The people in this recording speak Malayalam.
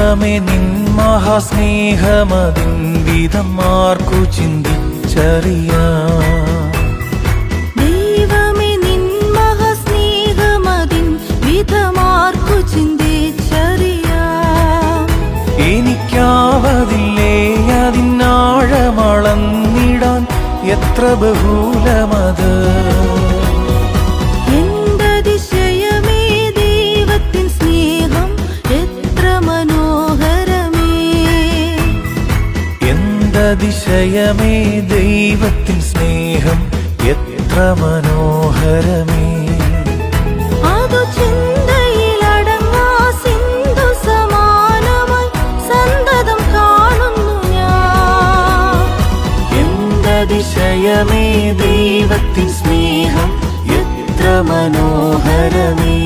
ദൈവമേ നിൻ മഹാസ്നേഹമതിൻ വിധം ആർക്കു ചിന്തിച്ചറിയാം. ദൈവമേ നിൻ മഹാസ്നേഹമതിൻ വിധമാർക്കു ചിന്തിച്ചറിയാം. എനിക്കാവതില്ലേ അതിനാഴമളന്നിടാൻ, എത്ര ബഹുലമത്. എന്തതിശയമേ ദൈവത്തിൻ സ്നേഹം എത്ര മനോഹരമേ. എന്തതിശയമേ ദൈവത്തിൻ സ്നേഹം എത്ര മനോഹരമേ. അതു ചിന്തയിലടങ്ങാ സിന്ധു സമാനമായി സന്തതം കാണുന്നു ഞാൻ. എന്തതിശയമേ ദൈവത്തിൻ സ്നേഹം എത്ര മനോഹരമേ.